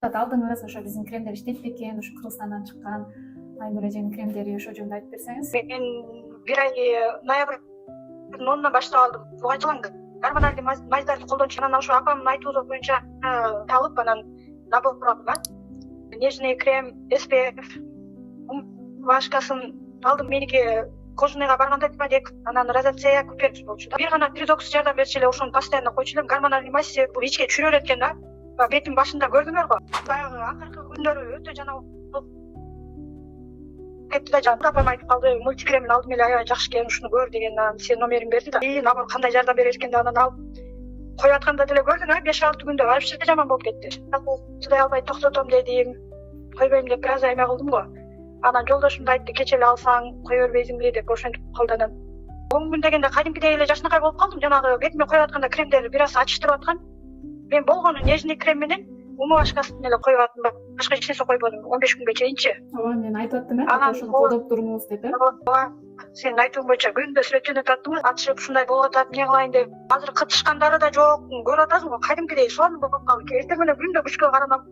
алдыңыз ошо биздин кремдер иштейт бекен, ушу Кыргызстандан чыккан Айнур эженин кремдери ошол жөнүндө айтып берсеңиз. Мен бир ай ноябрдын 10-унан баштап алдым. Буга жылан гормоналдуу маздарды колдончу. Анан ошо апамдын айтуусу боюнча алып анан набор алдым. Нежный крем, SPF, вашкасын алдым. Меники кожаныйга барганда демек анан розацея куперч болчу. Бир гана тридокс жардам берчү эле, ошону постоянно койчу элем. Гормональный масса бул ичке чүйрөр экен да. Бетим башында көрдүңөр го. Баягы акыркы күндөрү өтө жана кетти да жана апам айтып калды, мультикремин алдым эле, аябай жакшы экен, ушуну көр деген. Анан сенин номериңди берди да. Набор кандай жардам берер экен деп анан алып коюп атканда деле көрдүң, 5-6 күндө вообще жаман болуп кетти. Чыдай албай токтотом дедим, койбойм деп бир аз айма кылдым го. Анан жолдошум да айтты, кече эле алсаң кое бербейсиңби деп, ошентип калды. Анан 10 күн дегенде кадимкидей эле жашынакай болуп калдым. Жанагы бетиме коюп атканда кремдер бир аз ачыштырып аткан. Мен болгону нежный крем менен умывашкасын эле коюп аттым, башка эч нерсе койбодум 15 күнгө чейинчи. Ооба, мен айтып аттым, ошону колдоп туруңуз деп. Сенин айтууң боюнча күндө сүрөт жөнөтүп аттым, атышып ушундай болуп атат, эмне кылайын деп. Азыр кытышкандары да жок, көрүп атасың го, кадимкидей сонун болуп калды. Эртең менен күндө бушка каранам,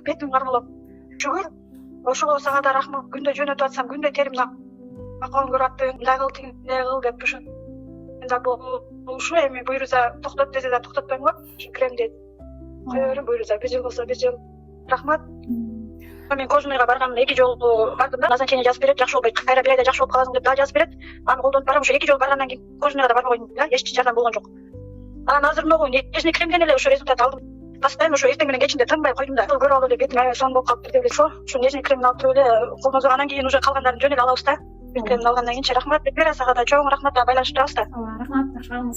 бетим кармалап. Шүгүр, ошого сага да рахмат. Күндө жөнөтүп атсам, күндө теримди акыбын көрүп аттым, мындай кыл, тигиндей кыл деп ушун. Ушу эми буйруза токтот десе да токтотпойм го, ушу крем дейт. Кое берем буйруза, бир жыл болсо бир жыл. Рахмат. Мен кожаныйга барганымда 2 жолу бардым да, назначение жазып берет, жакшы болбойт, кайра бир айда жакшы болуп каласың деп да жазып берет. Аны колдонуп барам, ошо 2 жолу баргандан кийин кожаныйга да барбай койдум да, эч жардам болгон жок. Анан азыр могу нежный кремден эле ошо результат алдым. Постоянно ошо эртең менен кечинде тынбай койдум да. Көрүп алып эле бетим аябай сонун болуп калыптыр деп эле ушу нежный кремди алып туруп эле колдонсок, анан кийин уже калгандарын жөн эле алабыз да. Бир кремди алгандан кийинчи. Рахмат, бир сага да чоң рахмат, байланышып турабыз да. Ооба, рахмат, жакшы калыңыз.